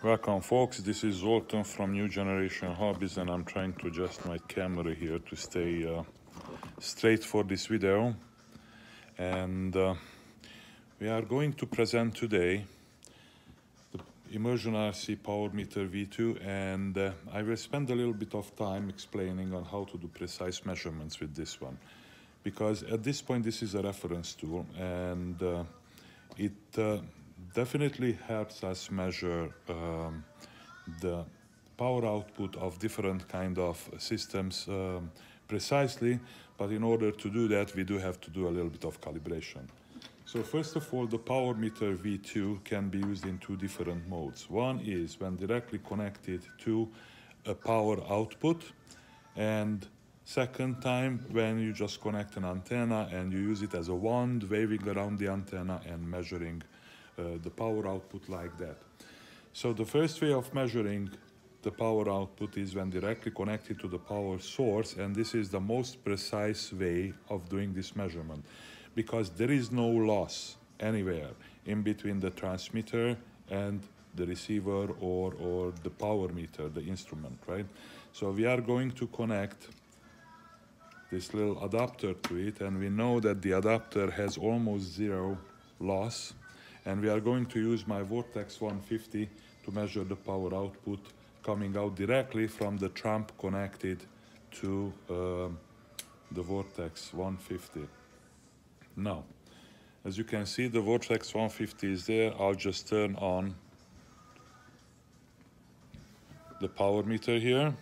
Welcome folks, this is Zoltan from New Generation Hobbies, and I'm trying to adjust my camera here to stay straight for this video. And we are going to present today the Immersion Power Meter V2, and I will spend a little bit of time explaining on how to do precise measurements with this one. Because at this point this is a reference tool, and it definitely helps us measure the power output of different kind of systems precisely, but in order to do that we do have to do a little bit of calibration. So first of all, the Power Meter V2 can be used in two different modes. One is when directly connected to a power output, and second time when you just connect an antenna and you use it as a wand, waving around the antenna and measuring the power output like that. So the first way of measuring the power output is when directly connected to the power source, and this is the most precise way of doing this measurement, because there is no loss anywhere in between the transmitter and the receiver or the power meter, the instrument, right? So we are going to connect this little adapter to it, and we know that the adapter has almost zero loss, and we are going to use my Vortex 150 to measure the power output coming out directly from the trump connected to the Vortex 150. Now, as you can see, the Vortex 150 is there. I'll just turn on the power meter here,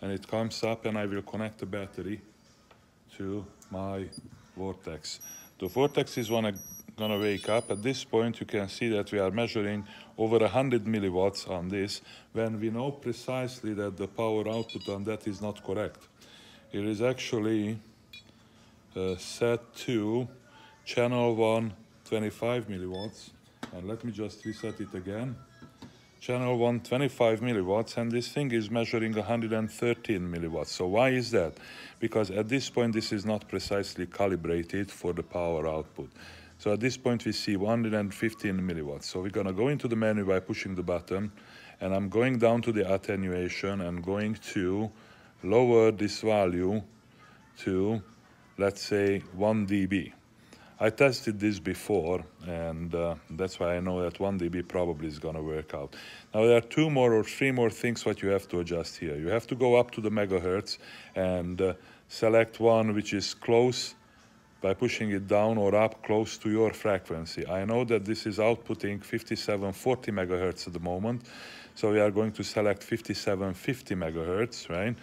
and it comes up, and I will connect the battery to my Vortex. The Vortex is gonna wake up. At this point you can see that we are measuring over 100 milliwatts on this, when we know precisely that the power output on that is not correct. It is actually set to channel 1 25 milliwatts, and let me just reset it again. Channel 1 25 milliwatts, and this thing is measuring 113 milliwatts. So why is that? Because at this point this is not precisely calibrated for the power output. So at this point we see 115 milliwatts. So we're gonna go into the menu by pushing the button, and I'm going down to the attenuation and going to lower this value to, let's say, 1 dB. I tested this before, and that's why I know that 1 dB probably is gonna work out. Now there are two more or three more things what you have to adjust here. You have to go up to the megahertz and select one which is close by pushing it down or up close to your frequency. I know that this is outputting 5740 megahertz at the moment, so we are going to select 5750 megahertz, right?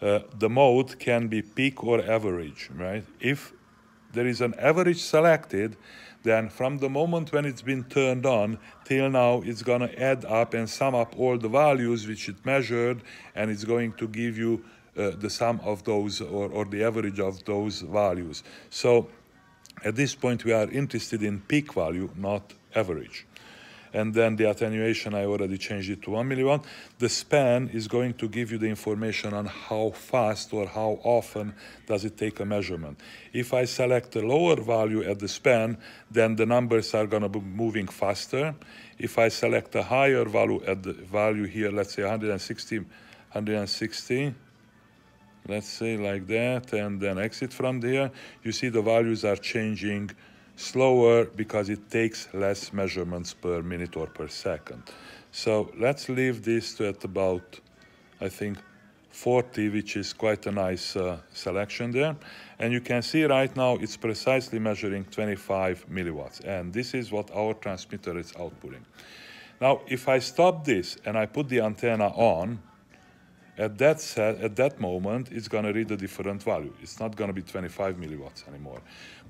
The mode can be peak or average, right? If there is an average selected, then from the moment when it's been turned on till now, it's gonna add up and sum up all the values which it measured, and it's going to give you the sum of those or the average of those values. So at this point we are interested in peak value, not average. And then the attenuation, I already changed it to 1 milliwatt. The span is going to give you the information on how fast or how often does it take a measurement. If I select a lower value at the span, then the numbers are gonna be moving faster. If I select a higher value at the value here, let's say 160, let's say like that, and then exit from there, you see the values are changing slower because it takes less measurements per minute or per second. So let's leave this to at about, I think, 40, which is quite a nice selection there. And you can see right now it's precisely measuring 25 milliwatts, and this is what our transmitter is outputting. Now if I stop this and I put the antenna on, at that moment, it's going to read a different value. It's not going to be 25 milliwatts anymore.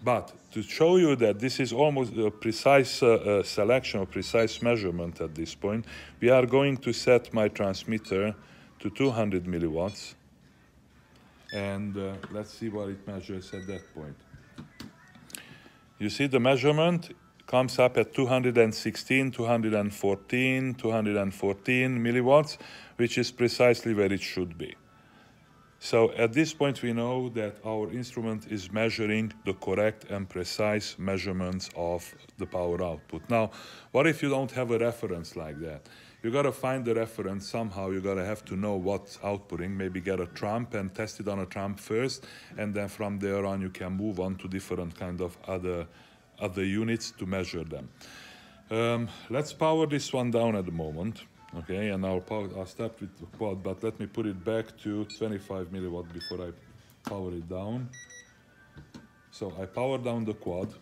But to show you that this is almost a precise selection, a precise measurement at this point, we are going to set my transmitter to 200 milliwatts. And let's see what it measures at that point. You see the measurement comes up at 216, 214, 214 milliwatts, which is precisely where it should be. So at this point we know that our instrument is measuring the correct and precise measurements of the power output. Now, what if you don't have a reference like that? you gotta find the reference somehow. You gotta have to know what's outputting. Maybe get a trump and test it on a trump first, and then from there on you can move on to different kind of other units to measure them. Let's power this one down at the moment, okay? And I'll start with the quad, but let me put it back to 25 milliwatt before I power it down. So I power down the quad,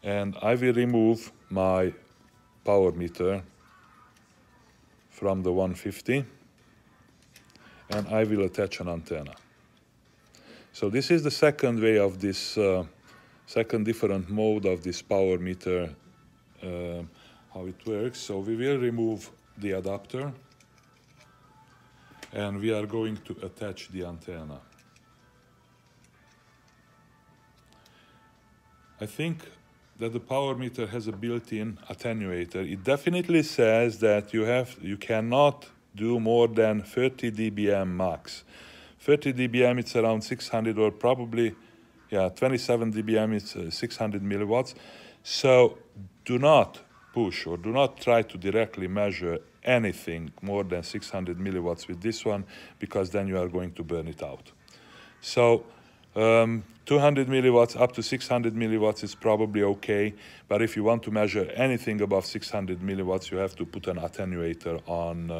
and I will remove my power meter from the 150, and I will attach an antenna. So this is the second way of this, second different mode of this power meter, how it works. So we will remove the adapter, and we are going to attach the antenna. I think that the power meter has a built-in attenuator. It definitely says that you cannot do more than 30 dBm max. 30 dBm, it's around 600, or probably, yeah, 27 dBm is 600 milliwatts. So do not push or do not try to directly measure anything more than 600 milliwatts with this one, because then you are going to burn it out. So 200 milliwatts up to 600 milliwatts is probably okay, but if you want to measure anything above 600 milliwatts, you have to put an attenuator on,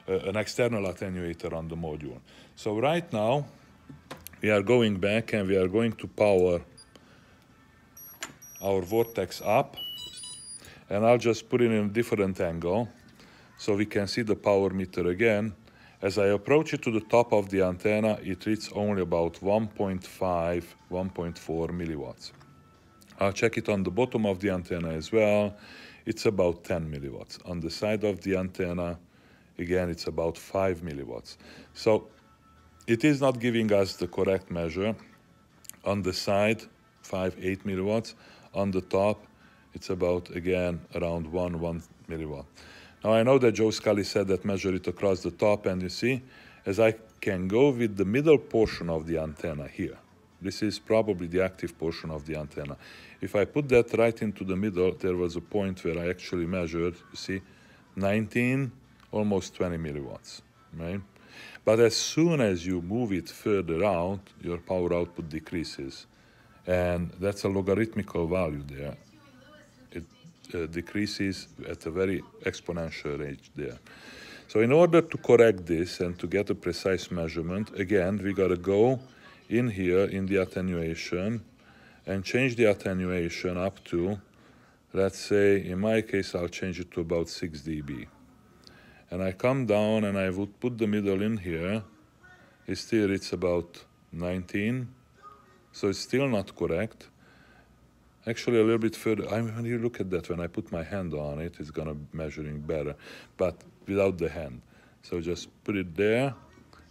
an external attenuator on the module. So right now, we are going back and we are going to power our vortex up, and I'll just put it in a different angle so we can see the power meter again. As I approach it to the top of the antenna, it reads only about 1.5, 1.4 milliwatts. I'll check it on the bottom of the antenna as well. It's about 10 milliwatts. On the side of the antenna, again, it's about 5 milliwatts. So it is not giving us the correct measure. On the side, 8 milliwatts. On the top, it's about, again, around 1 milliwatt. Now I know that Joe Scully said that measure it across the top, and you see, as I can go with the middle portion of the antenna here, this is probably the active portion of the antenna. If I put that right into the middle, there was a point where I actually measured, you see, 19, almost 20 milliwatts, right? But as soon as you move it further out, your power output decreases. And that's a logarithmical value there. It decreases at a very exponential rate there. So in order to correct this and to get a precise measurement, again, we gotta go in here in the attenuation and change the attenuation up to, let's say, in my case, I'll change it to about 6 dB. And I come down and I would put the middle in here. It's about 19. So it's still not correct. Actually, a little bit further, when you look at that, when I put my hand on it, it's gonna be measuring better, but without the hand. So just put it there.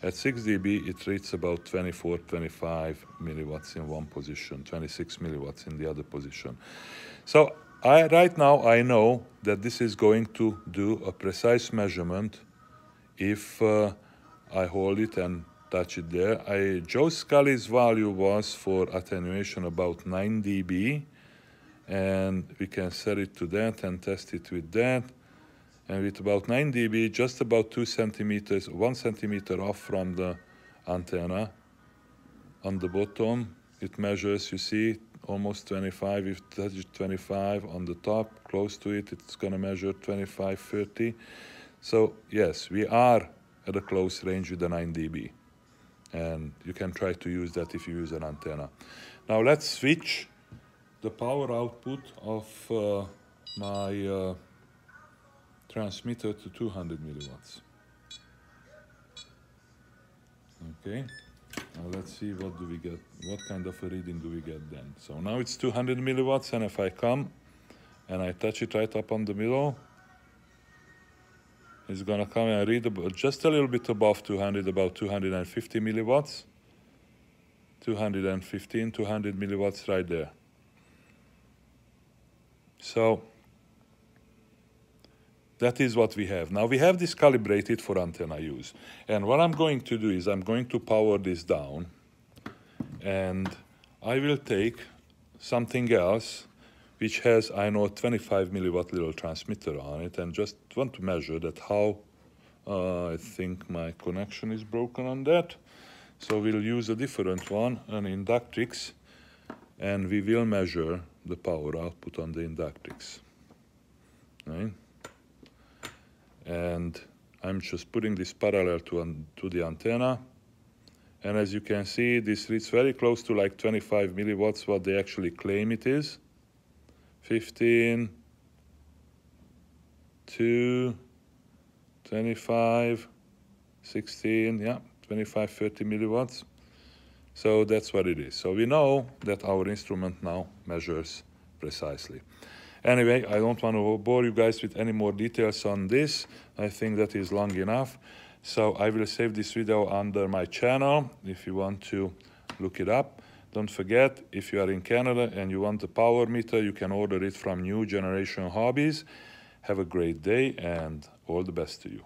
At 6 dB, it reads about 24, 25 milliwatts in one position, 26 milliwatts in the other position. So right now, I know that this is going to do a precise measurement if I hold it and touch it there. Joe Scully's value was for attenuation about 9 dB. And we can set it to that and test it with that. And with about 9 dB, just about 2 centimeters, 1 centimeter off from the antenna. On the bottom, it measures, you see, almost 25. If it touches 25 on the top, close to it, it's gonna measure 25, 30. So yes, we are at a close range with the 9 dB. And you can try to use that if you use an antenna. Now let's switch the power output of my transmitter to 200 milliwatts. Okay, now let's see what do we get, what kind of a reading do we get then. So now it's 200 milliwatts, and if I come and I touch it right up on the middle, it's gonna come and read about, just a little bit above 200, about 250 milliwatts. 215, 200 milliwatts right there. So that is what we have. Now we have this calibrated for antenna use. And what I'm going to do is I'm going to power this down, and I will take something else which has, I know, 25 milliwatt little transmitter on it, and just want to measure that how, I think my connection is broken on that. So we'll use a different one, an inductrix, and we will measure the power output on the inductrix. Right? And I'm just putting this parallel to the antenna. And as you can see, this reads very close to like 25 milliwatts, what they actually claim it is. 15, 2, 25, 16, yeah, 25, 30 milliwatts. So that's what it is. So we know that our instrument now measures precisely. Anyway, I don't want to bore you guys with any more details on this. I think that is long enough. So I will save this video under my channel if you want to look it up. Don't forget, if you are in Canada and you want a power meter, you can order it from New Generation Hobbies. Have a great day and all the best to you.